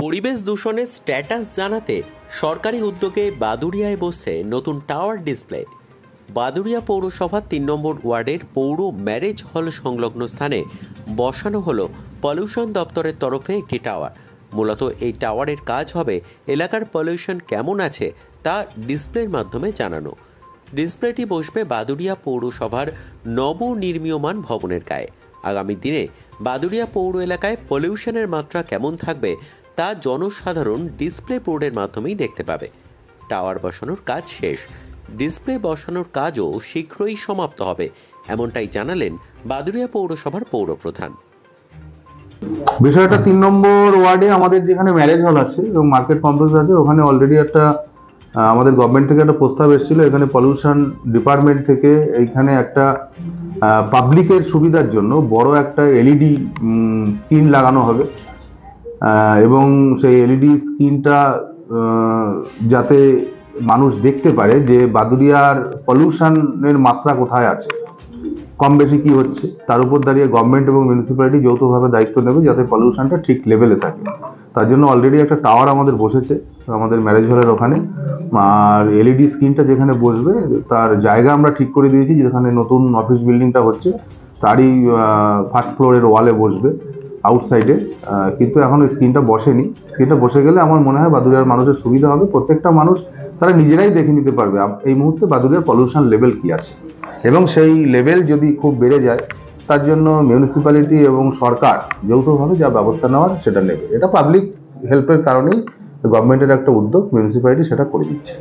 পরিবেশ দূষণের স্ট্যাটাস জানাতে সরকারি উদ্যোগে বাদুড়িয়ায় বসছে নতুন টাওয়ার ডিসপ্লে। বাদুড়িয়া পৌরসভার ৩ নম্বর ওয়ার্ডের পৌর ম্যারেজ হল সংলগ্ন স্থানে বসানো হলো পলিউশন দপ্তরের তরফে একটি টাওয়ার। মূলত এই টাওয়ারের কাজ হবে এলাকার পলিউশন কেমন আছে তা ডিসপ্লের মাধ্যমে জানানো। ডিসপ্লেটি বসবে বাদুড়িয়া পৌরসভার নবনির্মীয়মান ভবনের গায়ে। আগামী দিনে বাদুড়িয়া পৌর এলাকায় পলিউশনের মাত্রা কেমন থাকবে তা জনসাধারণ ডিসপ্লে বোর্ডের মাধ্যমেই দেখতে পাবে। টাওয়ার বসানোর কাজ শেষ, ডিসপ্লে বসানোর কাজও শীঘ্রই সমাপ্ত হবে, এমনটাই জানালেন বাদুড়িয়া পৌরসভার পৌরপ্রধান। বিষয়টা ৩ নম্বর ওয়ার্ডে আমাদের যেখানে ম্যারেজ হল আছে এবং মার্কেট কমপ্লেক্স আছে, ওখানে অলরেডি একটা আমাদের গভর্নমেন্ট থেকে একটা প্রস্তাব এসেছিল। এখানে পলিউশন ডিপার্টমেন্ট থেকে এইখানে একটা পাবলিকের সুবিধার জন্য বড় একটা এলইডি স্ক্রিন লাগানো হবে এবং সেই এলইডি স্ক্রিনটা যাতে মানুষ দেখতে পারে যে বাদুড়িয়ার পলিউশনের মাত্রা কোথায় আছে, কম বেশি কি হচ্ছে, তার উপর দাঁড়িয়ে গভর্নমেন্ট এবং মিউনিসিপ্যালিটি যৌথভাবে দায়িত্ব নেবে যাতে পলিউশনটা ঠিক লেভেলে থাকে। তার জন্য অলরেডি একটা টাওয়ার আমাদের বসেছে আমাদের ম্যারেজ হলের ওখানে, আর এলইডি স্ক্রিনটা যেখানে বসবে তার জায়গা আমরা ঠিক করে দিয়েছি। যেখানে নতুন অফিস বিল্ডিংটা হচ্ছে তারই ফার্স্ট ফ্লোরের ওয়ালে বসবে আউটসাইডে, কিন্তু এখন ওই স্ক্রিনটা বসেনি। স্ক্রিনটা বসে গেলে আমার মনে হয় বাদুড়িয়ার মানুষের সুবিধা হবে। প্রত্যেকটা মানুষ তারা নিজেরাই দেখে নিতে পারবে এই মুহূর্তে বাদুড়িয়ার পলিউশন লেভেল কি আছে, এবং সেই লেভেল যদি খুব বেড়ে যায় তার জন্য মিউনিসিপ্যালিটি এবং সরকার যৌথভাবে যা ব্যবস্থা নেওয়ার সেটা নেবে। এটা পাবলিক হেল্পের কারণেই গভর্নমেন্টের একটা উদ্যোগ, মিউনিসিপ্যালিটি সেটা করে দিচ্ছে।